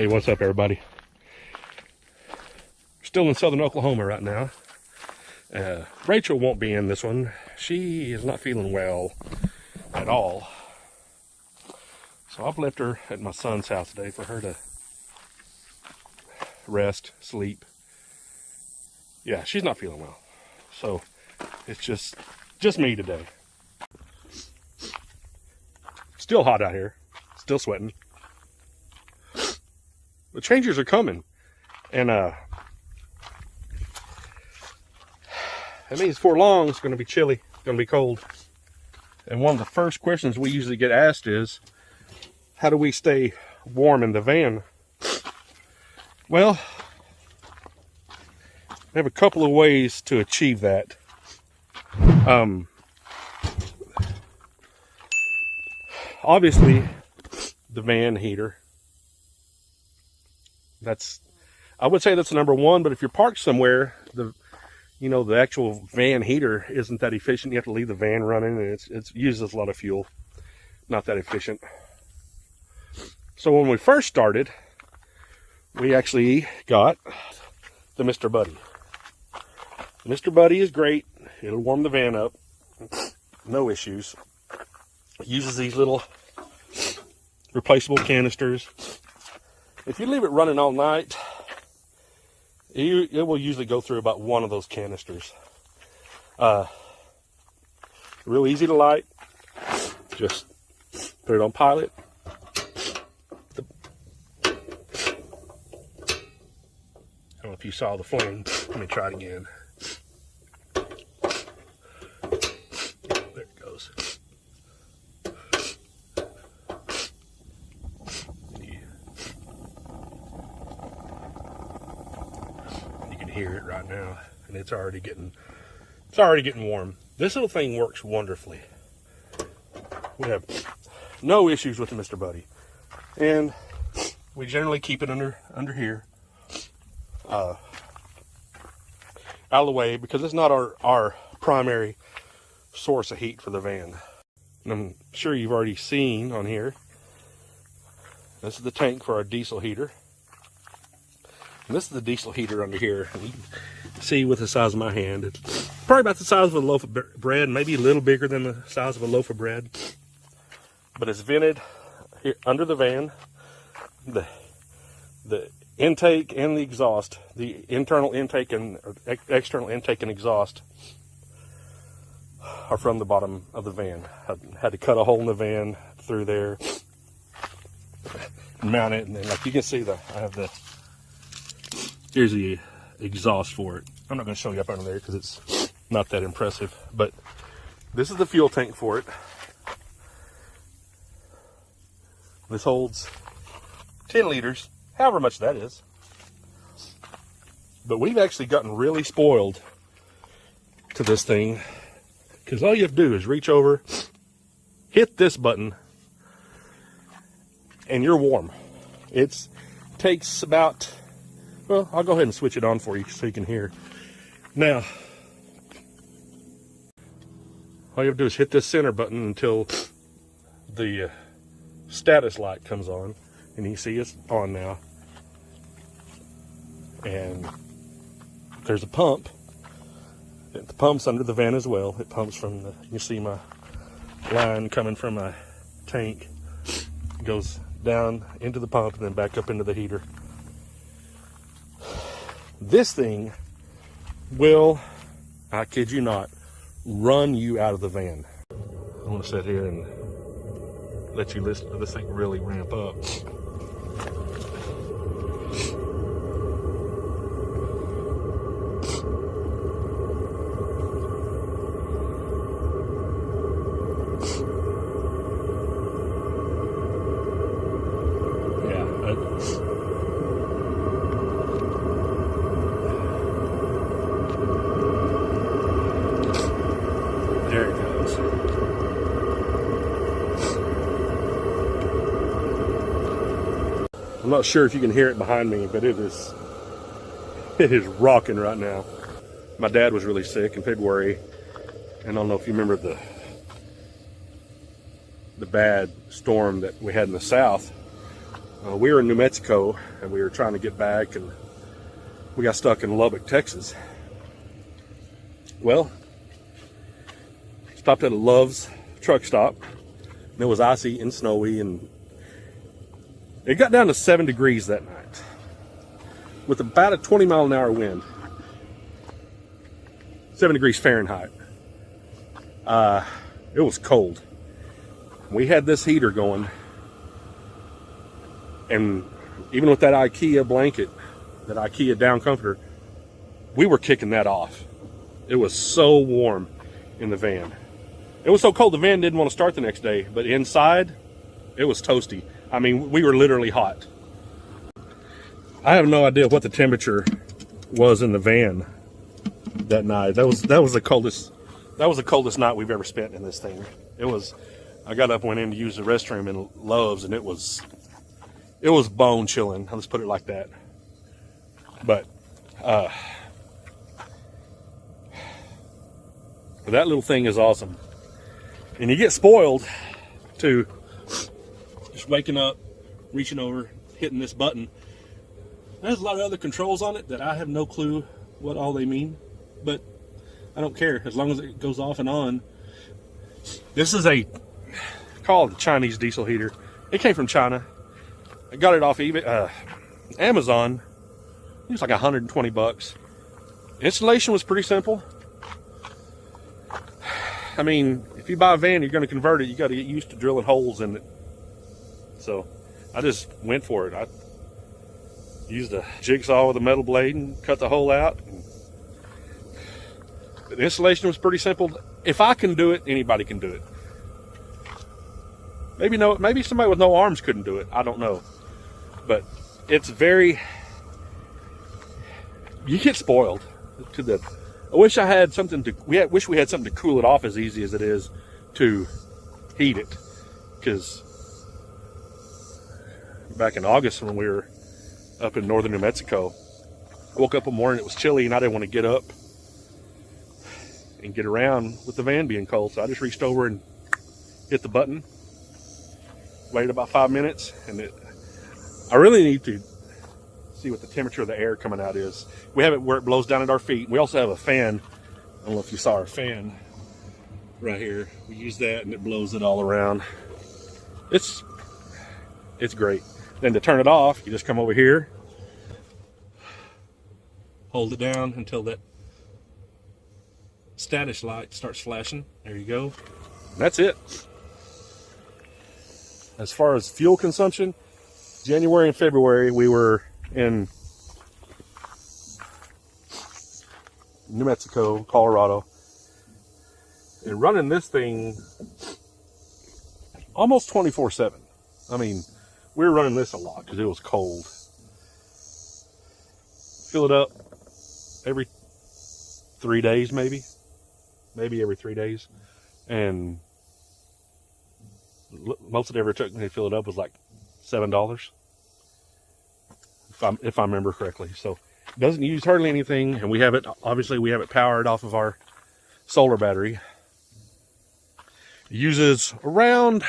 Hey, what's up, everybody? Still in southern Oklahoma right now. Rachel won't be in this one. She is not feeling well at all. So I've left her at my son's house today for her to rest, sleep. Yeah, she's not feeling well. So it's just me today. Still hot out here. Still sweating. The changers are coming. And that means before long it's going to be chilly. It's going to be cold. And one of the first questions we usually get asked is, how do we stay warm in the van? Well, we have a couple of ways to achieve that. Obviously, the van heater. I would say that's number one, but if you're parked somewhere, the actual van heater isn't that efficient. You have to leave the van running, and it uses a lot of fuel. Not that efficient. So when we first started, we actually got the Mr. Buddy. Mr. Buddy is great. It'll warm the van up. No issues. It uses these little replaceable canisters. If you leave it running all night, it will usually go through about one of those canisters. Real easy to light. Just put it on pilot. I don't know if you saw the flame. Let me try it again. There it goes. Hear it right now, and it's already getting warm. This little thing works wonderfully. We have no issues with the Mr. Buddy, and we generally keep it under here, out of the way, because it's not our primary source of heat for the van. And I'm sure you've already seen on here, this is the tank for our diesel heater. And this is the diesel heater under here. And you can see with the size of my hand, it's probably about the size of a loaf of bread, maybe a little bigger than the size of a loaf of bread. But it's vented here under the van. The intake and the exhaust, the internal intake and external intake and exhaust, are from the bottom of the van. I had to cut a hole in the van through there, mount it, and then, like you can see, here's the exhaust for it. I'm not going to show you up under there because it's not that impressive. But this is the fuel tank for it. This holds 10 liters, however much that is. But we've actually gotten really spoiled to this thing, because all you have to do is reach over, hit this button, and you're warm. It takes about... Well, I'll go ahead and switch it on for you so you can hear. Now, all you have to do is hit this center button until the status light comes on. And you see it's on now. And there's a pump. The pump's under the van as well. It pumps from you can see my line coming from my tank. It goes down into the pump and then back up into the heater. This thing will, I kid you not, run you out of the van. I want to sit here and let you listen to this thing really ramp up. There it goes. I'm not sure if you can hear it behind me, but it is rocking right now. My dad was really sick in February, and I don't know if you remember the bad storm that we had in the south. We were in New Mexico and we were trying to get back, and we got stuck in Lubbock, Texas. Well, stopped at a Love's truck stop, and it was icy and snowy, and it got down to 7 degrees that night with about a 20-mile-an-hour wind. 7 degrees Fahrenheit. It was cold. We had this heater going, and even with that IKEA blanket, that IKEA down comforter, we were kicking that off. It was so warm in the van. It was so cold the van didn't want to start the next day, but inside, it was toasty. I mean, we were literally hot. I have no idea what the temperature was in the van that night. That was the coldest. That was the coldest night we've ever spent in this thing. It was. I got up, went in to use the restroom in Love's, and it was bone chilling. Let's put it like that. But that little thing is awesome, and you get spoiled to just waking up, reaching over, hitting this button. There's a lot of other controls on it that I have no clue what all they mean, but I don't care as long as it goes off and on. This is a called Chinese diesel heater. It came from China. I got it off eBay, Amazon. It was like 120 bucks. Installation was pretty simple. I mean, if you buy a van, you're going to convert it. You got to get used to drilling holes in it. So I just went for it. I used a jigsaw with a metal blade and cut the hole out. The installation was pretty simple. If I can do it, anybody can do it. Maybe somebody with no arms couldn't do it. I don't know. But it's very, you get spoiled to the, I wish I had something to, wish we had something to cool it off as easy as it is to heat it. Because back in August when we were up in northern New Mexico, I woke up one morning, it was chilly, and I didn't want to get up and get around with the van being cold. So I just reached over and hit the button, waited about 5 minutes, and I really need to see what the temperature of the air coming out is. We have it where it blows down at our feet. We also have a fan. I don't know if you saw our fan right here. We use that and it blows it all around. It's great. Then to turn it off, you just come over here, hold it down until that status light starts flashing. There you go. That's it. As far as fuel consumption, January and February we were in New Mexico, Colorado, and running this thing almost 24/7. I mean, we were running this a lot because it was cold. Fill it up every 3 days, maybe every 3 days, and most it ever took me to fill it up was like $7, if I remember correctly. So it doesn't use hardly anything, and we have it powered off of our solar battery. It uses around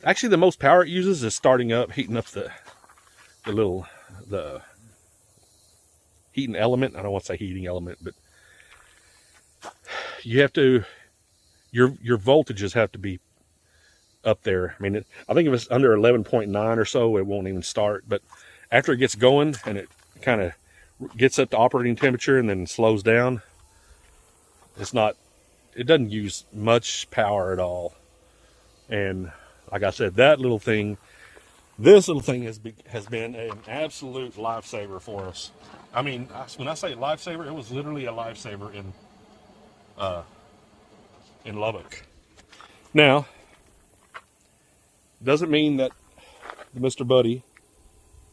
actually the most power it uses is starting up, heating up the heating element. I don't want to say heating element, but you have to, your voltages have to be up there. I mean, I think if it's under 11.9 or so, it won't even start. But after it gets going and it kind of gets up to operating temperature and then slows down, it doesn't use much power at all. And like I said, this little thing has been an absolute lifesaver for us. I mean, when I say lifesaver, it was literally a lifesaver in Lubbock. Now, doesn't mean that Mr. Buddy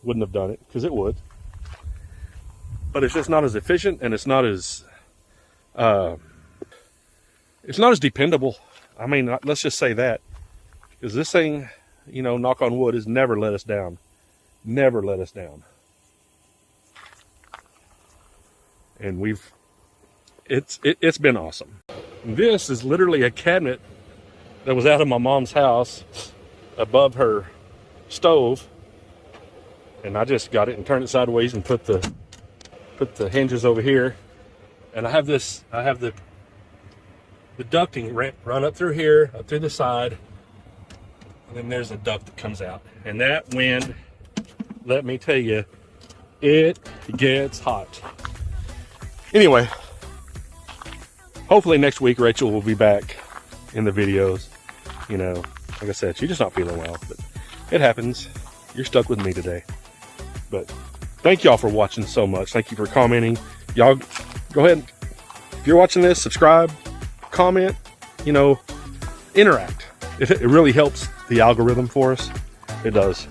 wouldn't have done it, because it would. But it's just not as efficient, and it's not as dependable. I mean, let's just say that. Because this thing, you know, knock on wood, has never let us down. Never let us down. And it's been awesome. This is literally a cabinet that was out of my mom's house above her stove, and I just got it and turned it sideways and put the hinges over here. And I have the ducting run up through here, up through the side, and then there's a duct that comes out. And that wind, let me tell you, it gets hot. Anyway, hopefully next week Rachel will be back in the videos. You know, like I said, she's just not feeling well, but it happens. You're stuck with me today. But thank y'all for watching so much. Thank you for commenting. Y'all go ahead, if you're watching this, subscribe, comment, you know, interact. It really helps the algorithm for us. It does.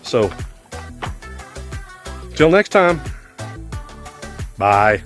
So, till next time, bye.